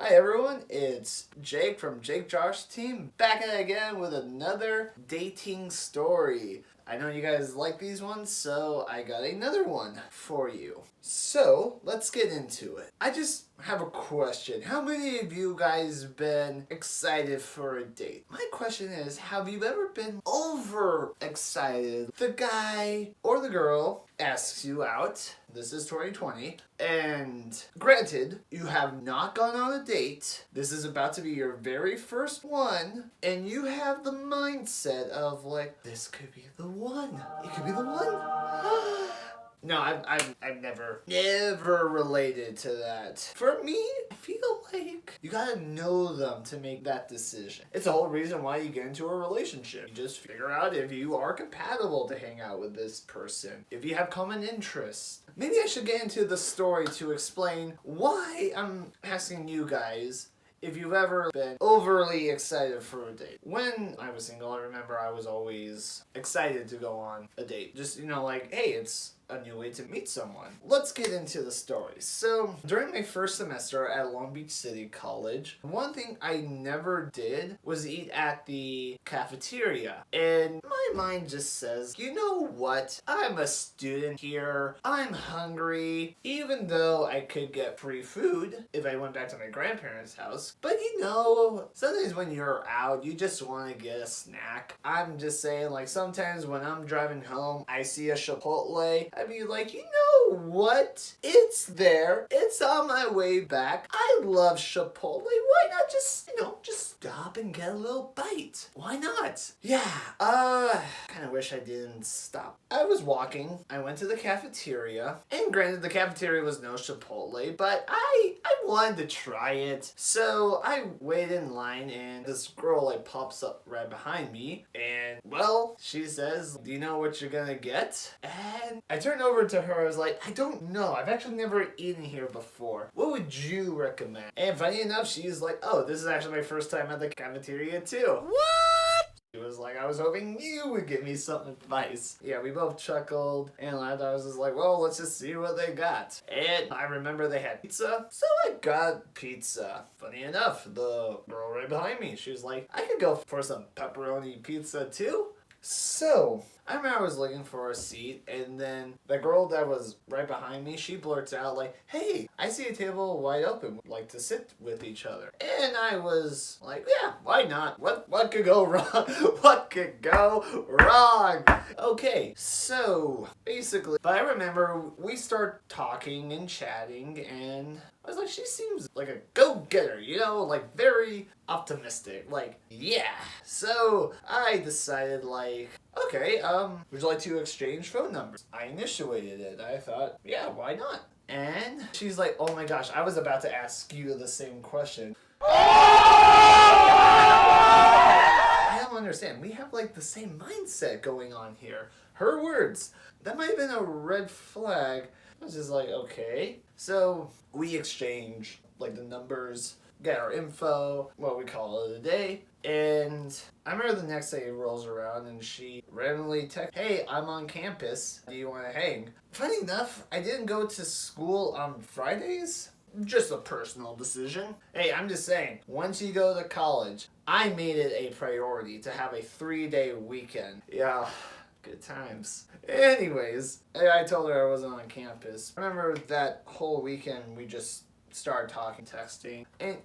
Hi everyone, it's Jake from JakeJoshTeam back at it again with another dating story. I know you guys like these ones, so I got another one for you. So, let's get into it. I just have a question. How many of you guys been excited for a date? My question is, have you ever been over excited? The guy or the girl asks you out. This is 2020. And granted, you have not gone on a date. This is about to be your very first one. And you have the mindset of like, this could be the one. It could be the one. No, I've never related to that. For me, I feel like you gotta know them to make that decision. It's the whole reason why you get into a relationship. You just figure out if you are compatible to hang out with this person, if you have common interests. Maybe I should get into the story to explain why I'm asking you guys if you've ever been overly excited for a date. When I was single, I remember I was always excited to go on a date. Just, like, hey, it's a new way to meet someone. Let's get into the story. So, during my first semester at Long Beach City College, one thing I never did was eat at the cafeteria. And my mind just says, you know what? I'm a student here. I'm hungry. Even though I could get free food if I went back to my grandparents' house. But sometimes when you're out, you just want to get a snack. I'm just saying, like, sometimes when I'm driving home, I see a Chipotle. I'd be like, you know what? It's there. It's on my way back. I love Chipotle. Why not just stop and get a little bite? Why not? Yeah, kind of wish I didn't stop. I was walking. I went to the cafeteria. And granted, the cafeteria was no Chipotle, but I wanted to try it. So I waited in line and this girl pops up right behind me. And, well, she says, do you know what you're gonna get? And I turned over to her. I was like, I don't know. I've actually never eaten here before. What would you recommend? And funny enough, she's like, oh, this is actually my first time at the cafeteria too. What? She was like, I was hoping you would give me some advice. Yeah, we both chuckled and laughed. I was just like, well, let's just see what they got. And I remember they had pizza, so I got pizza. Funny enough, the girl right behind me, she was like, I could go for some pepperoni pizza too. So, I remember I was looking for a seat, and then the girl that was right behind me, she blurts out like, hey, I see a table wide open, would like to sit with each other. And I was like, yeah, why not? What could go wrong? What could go wrong? Okay, so, basically, but I remember we start talking and chatting, and I was like, she seems like a go-getter, like very optimistic, like, yeah. So I decided okay, would you like to exchange phone numbers? I initiated it. I thought, yeah, why not? And she's like, oh my gosh, I was about to ask you the same question. I don't understand. We have the same mindset going on here. Her words. That might have been a red flag. I was just like, okay. So we exchange the numbers, get our info, what we call it a day. And I remember the next day rolls around and she randomly texts, hey, I'm on campus. Do you want to hang? Funny enough, I didn't go to school on Fridays. Just a personal decision. Hey, I'm just saying, once you go to college, I made it a priority to have a 3-day weekend. Yeah. Good times. Anyways, I told her I wasn't on campus. I remember that whole weekend we just started talking, texting. And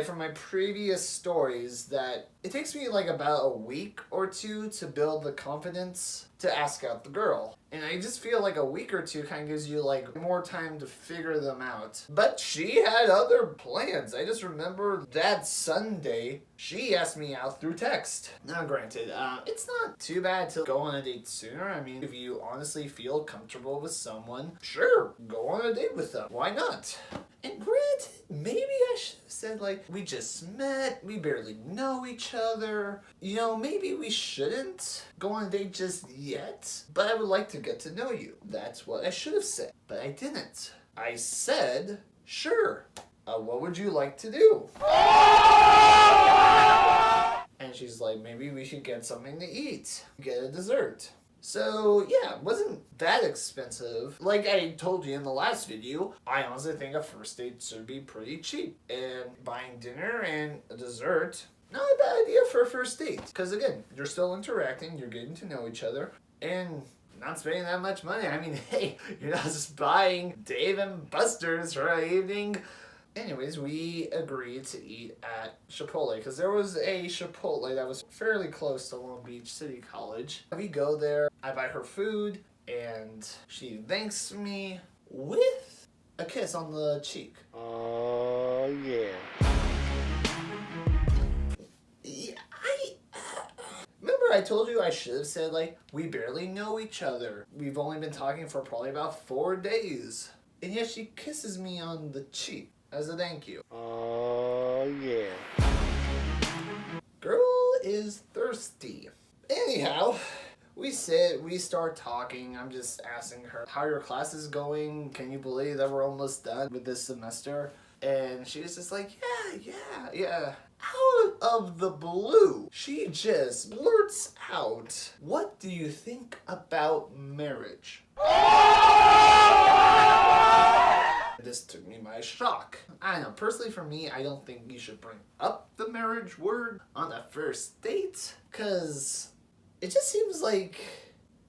from my previous stories that it takes me about a week or two to build the confidence to ask out the girl. And I just feel like a week or two kind of gives you more time to figure them out. But she had other plans. I just remember that Sunday, she asked me out through text. Now granted, it's not too bad to go on a date sooner. I mean, if you honestly feel comfortable with someone, sure, go on a date with them. Why not? And granted, maybe I should have said we just met, we barely know each other. Maybe we shouldn't go on a date just yet, but I would like to get to know you. That's what I should have said, but I didn't. I said, sure, what would you like to do? And she's like, maybe we should get something to eat, get a dessert. So yeah, it wasn't that expensive. Like I told you in the last video, I honestly think a first date should be pretty cheap. And buying dinner and a dessert, not a bad idea for a first date. Because again, you're still interacting, you're getting to know each other, and not spending that much money. I mean, hey, you're not just buying Dave and Buster's for an evening. Anyways, we agreed to eat at Chipotle because there was a Chipotle that was fairly close to Long Beach City College. We go there, I buy her food, and she thanks me with a kiss on the cheek. Oh, yeah. Remember I told you I should have said, like, we barely know each other. We've only been talking for probably about 4 days. And yet she kisses me on the cheek as a thank you. Oh, yeah. Girl is thirsty. Anyhow, we start talking. I'm just asking her, how are your classes going? Can you believe that we're almost done with this semester? And she was just like, yeah. Out of the blue, she just blurts out, what do you think about marriage? This took me by shock. I don't know, personally for me, I don't think you should bring up the marriage word on a first date, because it just seems like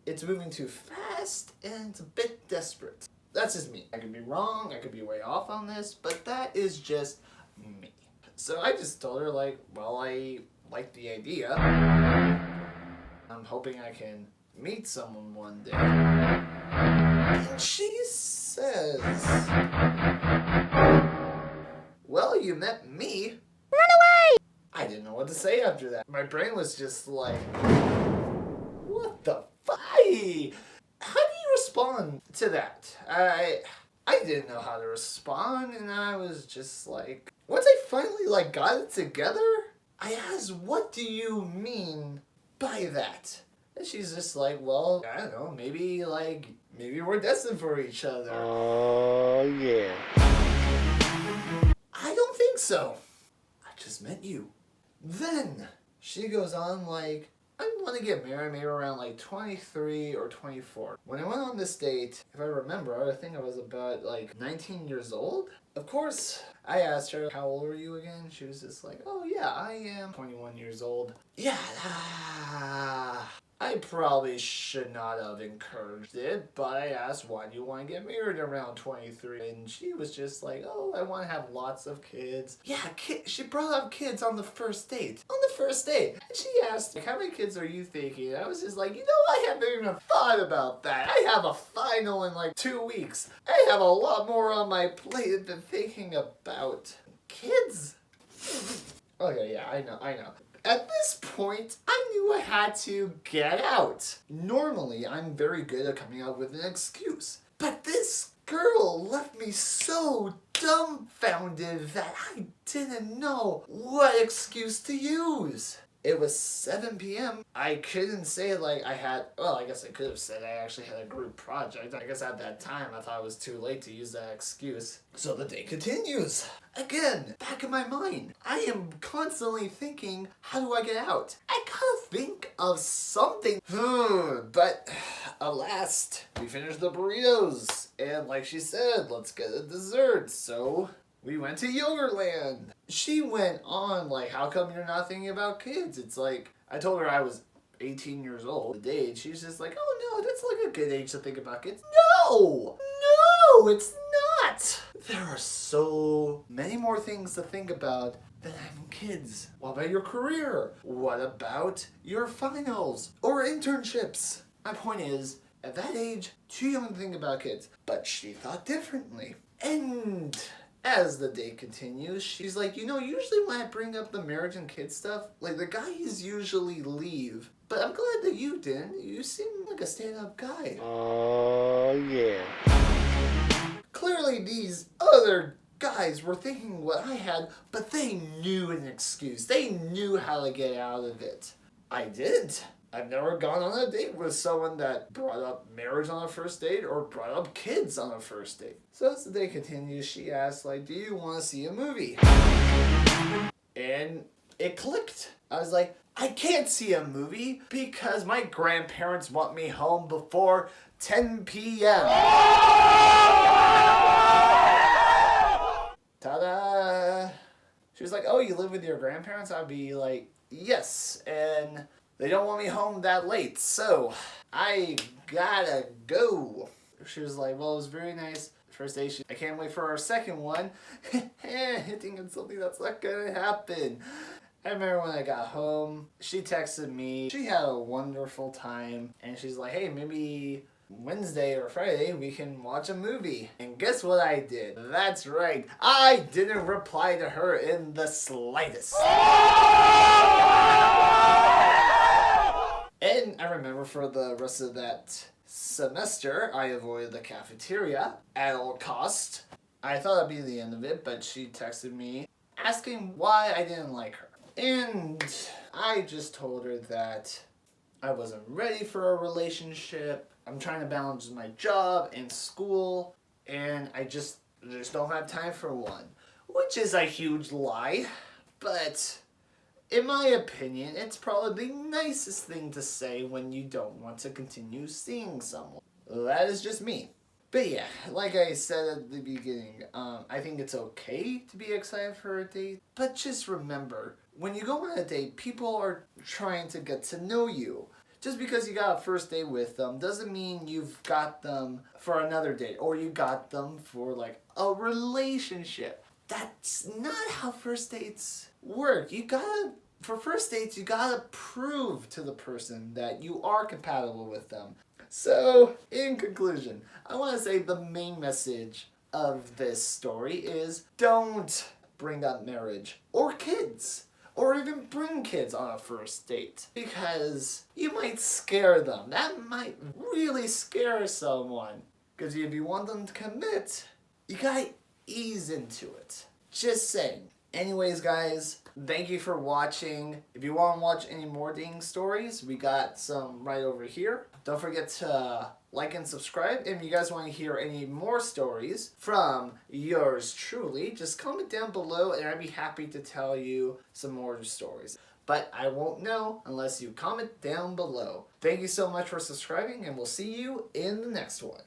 it's moving too fast and it's a bit desperate. That's just me. I could be wrong, I could be way off on this, but that is just me. So I just told her, like, well, I like the idea. I'm hoping I can meet someone one day. And she says, well, you met me. Run away! I didn't know what to say after that. My brain was just like, what the fuck? How do you respond to that? I didn't know how to respond, and I was just like, once I finally like got it together, I asked, what do you mean by that? And she's just like, well, I don't know, maybe we're destined for each other. Oh, yeah. I don't think so. I just met you. Then she goes on like, I want to get married maybe around like 23 or 24. When I went on this date, if I remember, I think I was about like 19 years old. Of course, I asked her, how old are you again? She was just like, oh yeah, I am 21 years old. Yeah, I probably should not have encouraged it, but I asked, why do you want to get married around 23? And she was just like, oh, I want to have lots of kids. Yeah, she brought up kids on the first date. On the first date. And she asked, like, how many kids are you thinking? And I was just like, you know, I haven't even thought about that. I have a final in like 2 weeks. I have a lot more on my plate than thinking about kids. Okay, yeah, I know. At this point, I knew I had to get out. Normally, I'm very good at coming up with an excuse. But this girl left me so dumbfounded that I didn't know what excuse to use. It was 7 p.m. I couldn't say like I guess I could have said I actually had a group project. I guess at that time I thought it was too late to use that excuse. So the day continues. Again, back in my mind, I am constantly thinking, how do I get out? I gotta think of something. But alas, we finished the burritos. And like she said, let's get a dessert. So we went to Yogurtland. She went on like, how come you're not thinking about kids? It's like, I told her I was 18 years old. The age, she's just like, oh no, that's like a good age to think about kids. No, it's not. There are so many more things to think about than having kids. What about your career? What about your finals or internships? My point is, at that age, too young to think about kids. But she thought differently. And as the day continues, she's like, you know, usually when I bring up the marriage and kids stuff, like the guys usually leave. But I'm glad that you didn't. You seem like a stand-up guy. Oh, yeah. Clearly these other guys were thinking what I had, but they knew an excuse. They knew how to get out of it. I didn't. I've never gone on a date with someone that brought up marriage on a first date or brought up kids on a first date. So as the day continues, she asks, like, do you want to see a movie? And it clicked. I was like, I can't see a movie because my grandparents want me home before 10 p.m. Ta-da! She was like, oh, you live with your grandparents? I'd be like, yes, and they don't want me home that late, so I gotta go. She was like, well, it was very nice. First day, I can't wait for our second one. Hitting on something that's not gonna happen. I remember when I got home, she texted me. She had a wonderful time, and she's like, hey, maybe Wednesday or Friday we can watch a movie. And guess what I did? That's right, I didn't reply to her in the slightest. And I remember for the rest of that semester, I avoided the cafeteria at all costs. I thought that'd be the end of it, but she texted me asking why I didn't like her. And I just told her that I wasn't ready for a relationship. I'm trying to balance my job and school, and I just don't have time for one. Which is a huge lie, but in my opinion, it's probably the nicest thing to say when you don't want to continue seeing someone. That is just me. But yeah, like I said at the beginning, I think it's okay to be excited for a date. But just remember, when you go on a date, people are trying to get to know you. Just because you got a first date with them doesn't mean you've got them for another date or you got them for like a relationship. That's not how first dates work. For first dates, you gotta prove to the person that you are compatible with them. So, in conclusion, I want to say the main message of this story is don't bring up marriage or kids or even bring kids on a first date because you might scare them. That might really scare someone because if you want them to commit, you gotta ease into it. Just saying. Anyways, guys, thank you for watching. If you want to watch any more dating stories, we got some right over here. Don't forget to like and subscribe. And if you guys want to hear any more stories from yours truly, just comment down below and I'd be happy to tell you some more stories. But I won't know unless you comment down below. Thank you so much for subscribing and we'll see you in the next one.